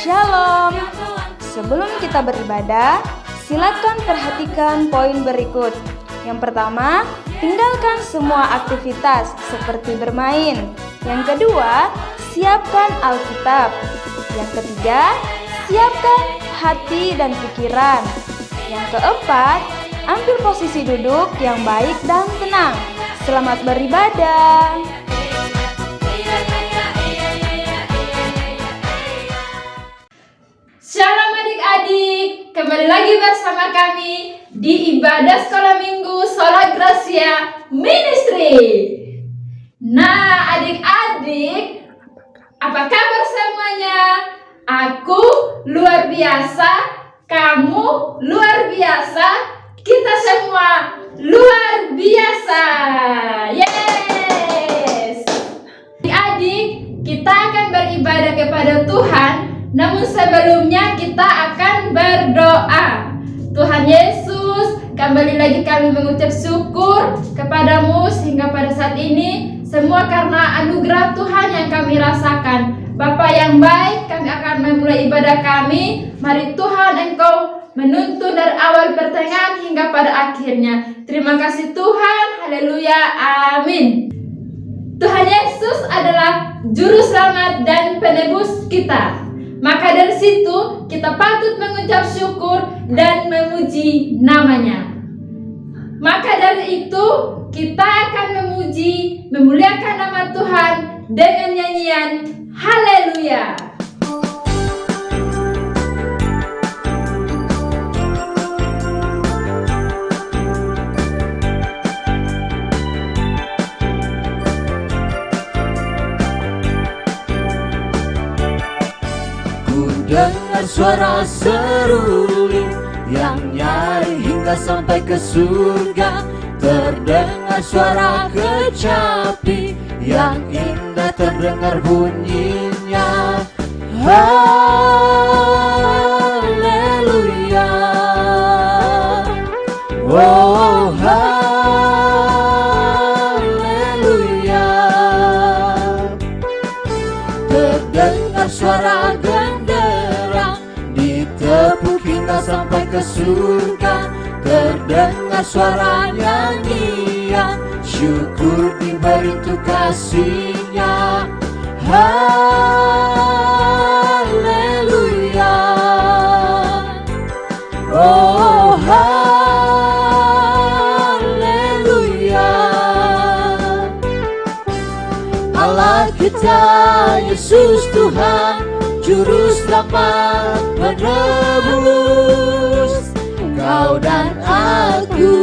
Shalom. Sebelum kita beribadah, silakan perhatikan poin berikut. Yang pertama, tinggalkan semua aktivitas seperti bermain. Yang kedua, siapkan Alkitab. Yang ketiga, siapkan hati dan pikiran. Yang keempat, ambil posisi duduk yang baik dan tenang. Selamat beribadah. Shalom adik-adik, kembali lagi bersama kami di ibadah sekolah minggu Sola Gracia Ministry. Nah adik-adik, apa kabar semuanya? Aku luar biasa, kamu luar biasa, kita semua luar biasa. Yes! Adik-adik, kita akan beribadah kepada Tuhan. Namun sebelumnya kita akan berdoa. Tuhan Yesus, kembali lagi kami mengucap syukur kepadamu sehingga pada saat ini semua karena anugerah Tuhan yang kami rasakan. Bapa yang baik, kami akan memulai ibadah kami. Mari Tuhan Engkau menuntun dari awal pertengahan hingga pada akhirnya. Terima kasih Tuhan, haleluya, amin. Tuhan Yesus adalah juru selamat dan penebus kita. Maka dari situ kita patut mengucap syukur dan memuji namanya. Maka dari itu kita akan memuji, memuliakan nama Tuhan dengan nyanyian haleluya. Dengar suara seruling yang nyaring hingga sampai ke surga. Terdengar suara kecapi yang indah, terdengar bunyinya haleluya. Oh haleluya. Terdengar suara sampai ke surga, terdengar suara nyanyian, syukur diberi untuk kasih-Nya. Haleluya. Oh haleluya. Allah kita Yesus Tuhan, juru selamat penebus kau dan aku.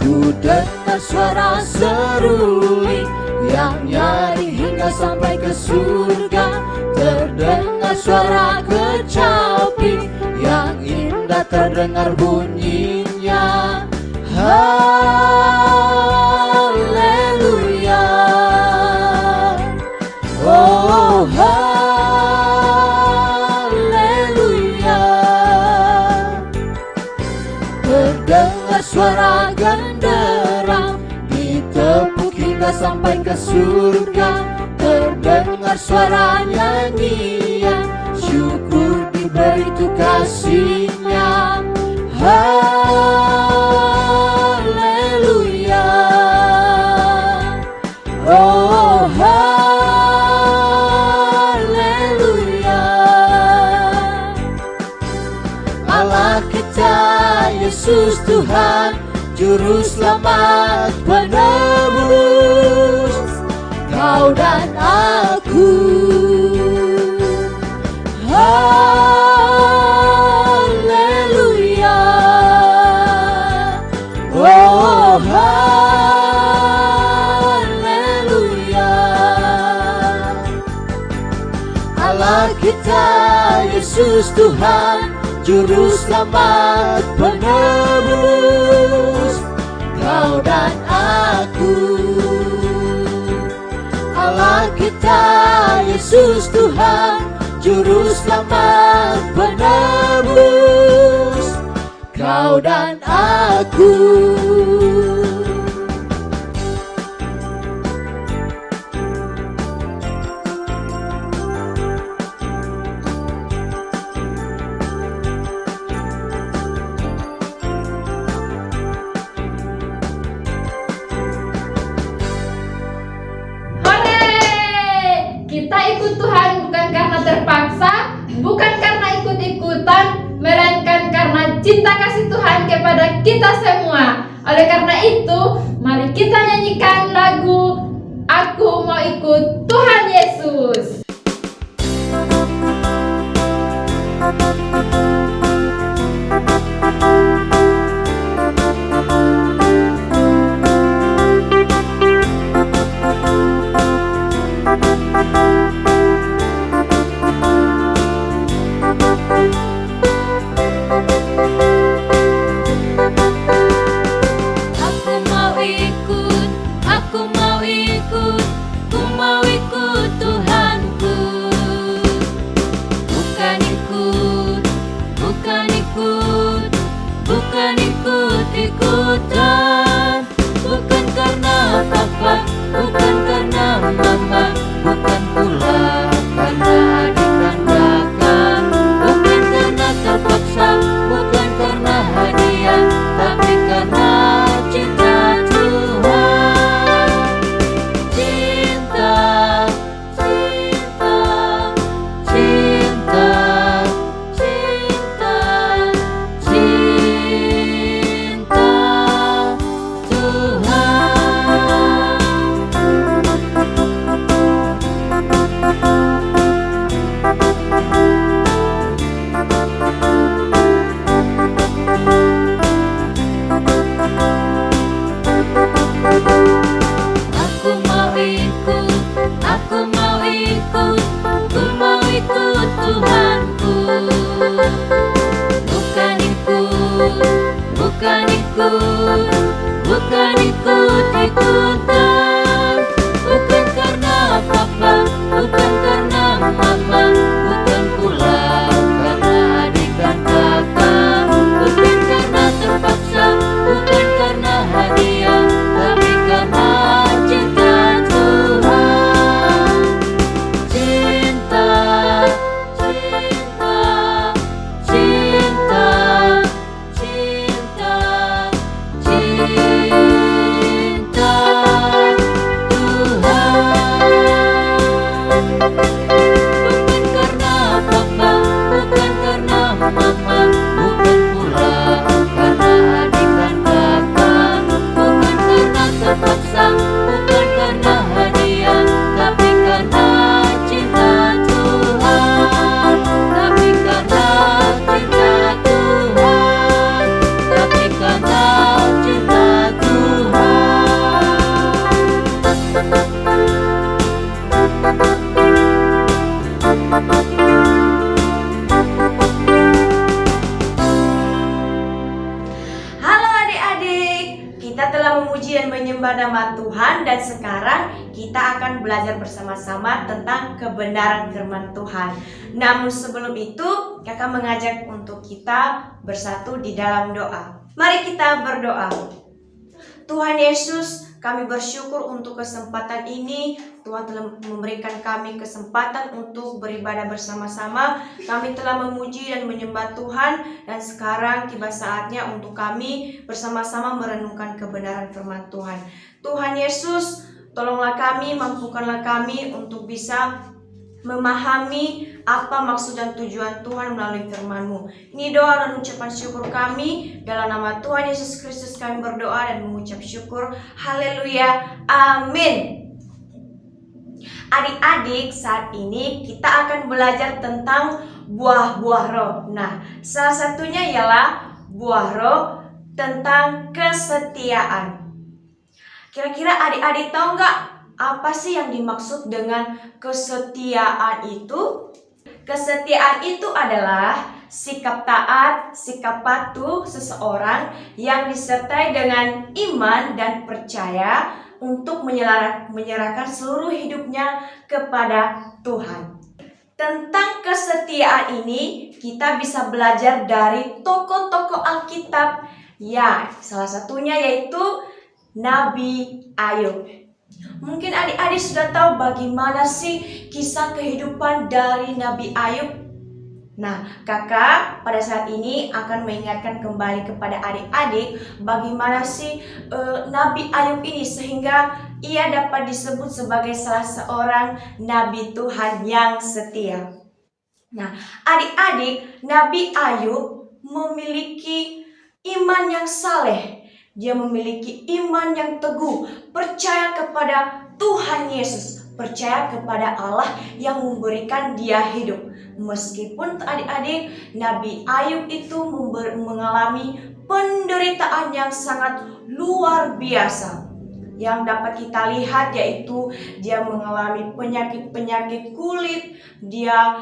Ku dengar suara seruling yang nyaring hingga sampai ke surga. Terdengar suara kecapi yang indah, terdengar bunyinya haleluya. Oh haleluya. Terdengar suara genderang ditepuk hingga sampai ke surga. Terdengar suara nyanyian, syukur diberi untuk kasih-Nya. Haleluya. Oh haleluya. Allah kita Yesus Tuhan, juru selamat penebus kau dan aku. Haleluya. Oh haleluya. Allah kita Yesus Tuhan, juru selamat penebus kau dan aku. Allah kita, Yesus Tuhan, Juru Selamat penebus kau dan aku. Kita ikut Tuhan bukan karena terpaksa, bukan karena ikut-ikutan, melainkan karena cinta kasih Tuhan kepada kita semua. Oleh karena itu, mari kita nyanyikan lagu Aku Mau Ikut Tuhan Yesus. Ikut-ikutan, bukan karena papa, bukan karena mama, bukan pula karena adik dan kakak, bukan karena terpaksa, bukan karena hadiah, tapi karena cinta Tuhan. Cinta, cinta, cinta, cinta, cinta Tuhan. Aku mau ikut, aku mau ikut, ku mau ikut Tuhanku. Bukan ikut, bukan ikut, bukan ikut-ikutan, bukan karena papa, bukan karena mama, bukan pula karena adik dan kakak, bukan karena terpaksa, bukan karena hadiah, tapi karena cinta Tuhan. Cinta, cinta, cinta, cinta, cinta Tuhan. Bukan karena papa, bukan karena mama, bukan pula karena adik dan kakak, bukan karena terpaksa, bukan karena hadiah, tapi karena cinta Tuhan, tapi karena cinta Tuhan, tapi karena cinta Halo adik-adik, kita telah memuji dan menyembah nama Tuhan dan sekarang kita akan belajar bersama-sama tentang kebenaran firman Tuhan. Namun sebelum itu, kakak mengajak untuk kita bersatu di dalam doa. Mari kita berdoa. Tuhan Yesus, kami bersyukur untuk kesempatan ini. Tuhan telah memberikan kami kesempatan untuk beribadah bersama-sama. Kami telah memuji dan menyembah Tuhan, dan sekarang tiba saatnya untuk kami bersama-sama merenungkan kebenaran firman Tuhan. Tuhan Yesus, tolonglah kami, mampukanlah kami untuk bisa memahami apa maksud dan tujuan Tuhan melalui firman-Mu. Ini doa dan ucapan syukur kami. Dalam nama Tuhan Yesus Kristus kami berdoa dan mengucap syukur. Haleluya. Amin. Adik-adik, saat ini kita akan belajar tentang buah-buah roh. Nah, salah satunya ialah buah roh tentang kesetiaan. Kira-kira adik-adik tahu nggak apa sih yang dimaksud dengan kesetiaan itu? Kesetiaan itu adalah sikap taat, sikap patuh seseorang yang disertai dengan iman dan percaya untuk menyerahkan seluruh hidupnya kepada Tuhan. Tentang kesetiaan ini kita bisa belajar dari tokoh-tokoh Alkitab. Ya, salah satunya yaitu Nabi Ayub. Mungkin adik-adik sudah tahu bagaimana sih kisah kehidupan dari Nabi Ayub. Nah, kakak pada saat ini akan mengingatkan kembali kepada adik-adik bagaimana sih Nabi Ayub ini sehingga ia dapat disebut sebagai salah seorang Nabi Tuhan yang setia. Nah, adik-adik, Nabi Ayub memiliki iman yang saleh. Dia memiliki iman yang teguh, percaya kepada Tuhan Yesus, percaya kepada Allah yang memberikan dia hidup. Meskipun adik-adik, Nabi Ayub itu mengalami penderitaan yang sangat luar biasa. Yang dapat kita lihat yaitu dia mengalami penyakit-penyakit kulit, dia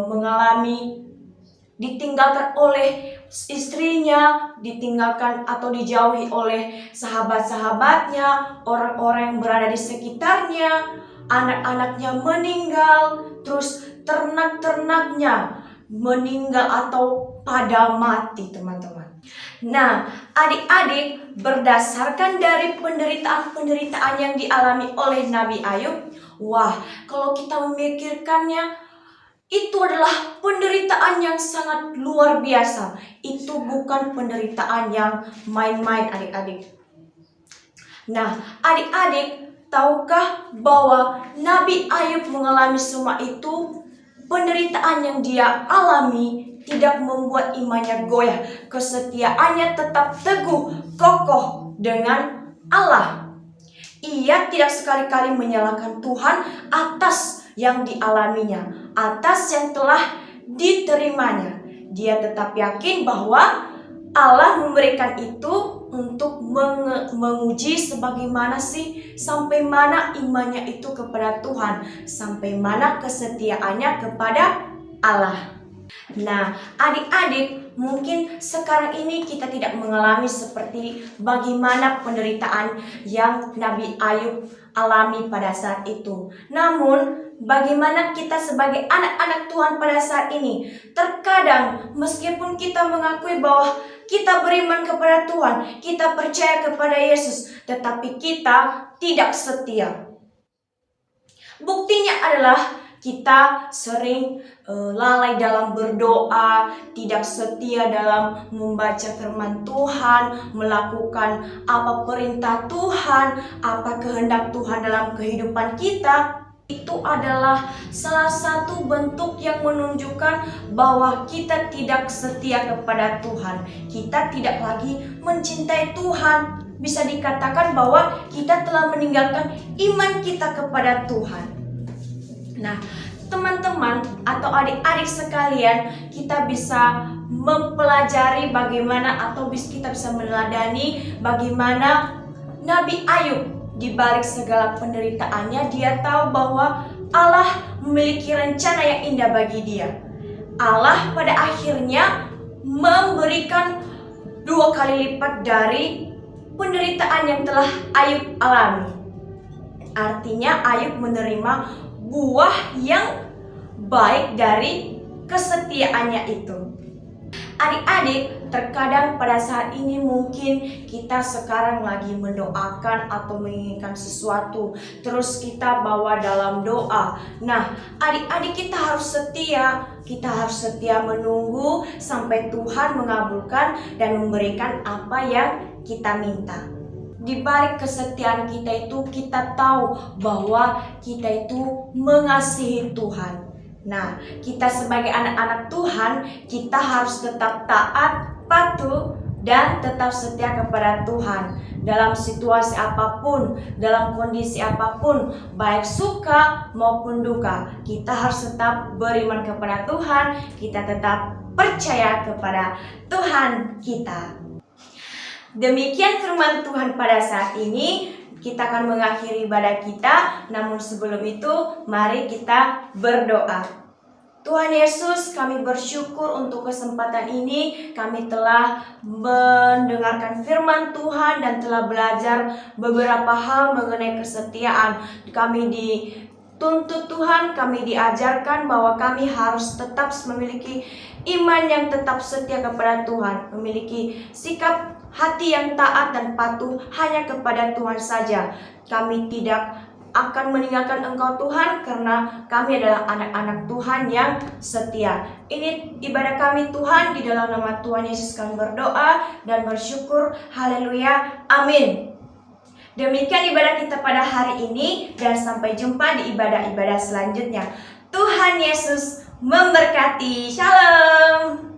mengalami ditinggalkan oleh istrinya, ditinggalkan atau dijauhi oleh sahabat-sahabatnya, orang-orang yang berada di sekitarnya, anak-anaknya meninggal, terus ternak-ternaknya meninggal atau pada mati, teman-teman. Nah, adik-adik, berdasarkan dari penderitaan-penderitaan yang dialami oleh Nabi Ayub, wah, kalau kita memikirkannya, itu adalah penderitaan yang sangat luar biasa. Itu bukan penderitaan yang main-main, adik-adik. Nah, adik-adik, tahukah bahwa Nabi Ayub mengalami semua itu? Penderitaan yang dia alami tidak membuat imannya goyah. Kesetiaannya tetap teguh, kokoh dengan Allah. Ia tidak sekali-kali menyalahkan Tuhan atas yang dialaminya, atas yang telah diterimanya. Dia tetap yakin bahwa Allah memberikan itu untuk menguji sebagaimana sih, sampai mana imannya itu kepada Tuhan, sampai mana kesetiaannya kepada Allah. Nah, adik-adik, mungkin sekarang ini kita tidak mengalami seperti bagaimana penderitaan yang Nabi Ayub alami pada saat itu. Namun, bagaimana kita sebagai anak-anak Tuhan pada saat ini? Terkadang, meskipun kita mengakui bahwa kita beriman kepada Tuhan, kita percaya kepada Yesus, tetapi kita tidak setia. Buktinya adalah kita sering lalai dalam berdoa, tidak setia dalam membaca firman Tuhan, melakukan apa perintah Tuhan, apa kehendak Tuhan dalam kehidupan kita. Itu adalah salah satu bentuk yang menunjukkan bahwa kita tidak setia kepada Tuhan. Kita tidak lagi mencintai Tuhan. Bisa dikatakan bahwa kita telah meninggalkan iman kita kepada Tuhan. Nah, teman-teman atau adik-adik sekalian, kita bisa mempelajari bagaimana atau kita bisa meneladani bagaimana Nabi Ayub. Di balik segala penderitaannya, dia tahu bahwa Allah memiliki rencana yang indah bagi dia. Allah pada akhirnya memberikan 2 kali lipat dari penderitaan yang telah Ayub alami. Artinya Ayub menerima buah yang baik dari kesetiaannya itu. Adik-adik, terkadang pada saat ini mungkin kita sekarang lagi mendoakan atau menginginkan sesuatu, terus kita bawa dalam doa. Nah, adik-adik, kita harus setia menunggu sampai Tuhan mengabulkan dan memberikan apa yang kita minta. Di balik kesetiaan kita itu, kita tahu bahwa kita itu mengasihi Tuhan. Nah, kita sebagai anak-anak Tuhan, kita harus tetap taat, patuh, dan tetap setia kepada Tuhan. Dalam situasi apapun, dalam kondisi apapun, baik suka maupun duka, kita harus tetap beriman kepada Tuhan, kita tetap percaya kepada Tuhan kita. Demikian firman Tuhan pada saat ini. Kita akan mengakhiri ibadah kita, namun sebelum itu mari kita berdoa. Tuhan Yesus, kami bersyukur untuk kesempatan ini. Kami telah mendengarkan firman Tuhan dan telah belajar beberapa hal mengenai kesetiaan. Kami dituntut Tuhan, kami diajarkan bahwa kami harus tetap memiliki iman yang tetap setia kepada Tuhan, memiliki sikap hati yang taat dan patuh hanya kepada Tuhan saja. Kami tidak akan meninggalkan Engkau Tuhan, karena kami adalah anak-anak Tuhan yang setia. Ini ibadah kami Tuhan, di dalam nama Tuhan Yesus kami berdoa dan bersyukur. Haleluya, amin. Demikian ibadah kita pada hari ini, dan sampai jumpa di ibadah-ibadah selanjutnya. Tuhan Yesus memberkati. Shalom.